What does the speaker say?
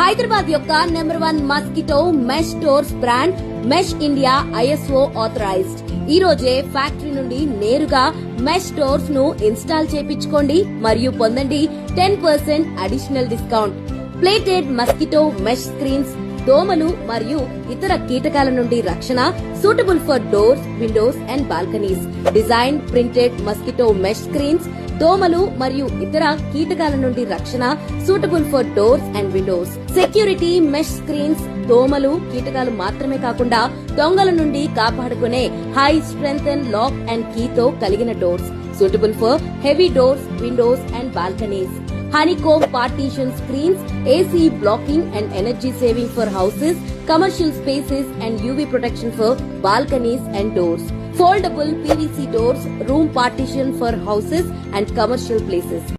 హైదరాబాద్ యొక్క #1 mosquito mesh doors brand Mesh India ISO authorised. ఈ రోజే ఫ్యాక్టరీ నుండి నేరుగా మెష్ డోర్స్ ను ఇన్స్టాల్ చేయించుకోండి మరియు పొందండి 10% additional discount. Plated mosquito mesh screens, దోమలు మరియు ఇతర కీటకాల నుండి రక్షణ, suitable for doors, Windows and balconies. Design printed mosquito mesh screens, దోమలు మరియు ఇతర కీటకాల నుండి రక్షణ, suitable for doors and Windows. Security mesh screens, దోమలు కీటకాలు మాత్రమే కాకుండా దొంగల నుండి కాపాడుకునే హై స్ట్రెంగ్త్ లాక్ అండ్ కీతో కలిగిన doors. Suitable for heavy doors, Windows and balconies. Honeycomb partition screens, AC blocking and energy saving for houses, commercial spaces and UV protection for balconies and doors. Foldable PVC doors, room partition for houses and commercial places.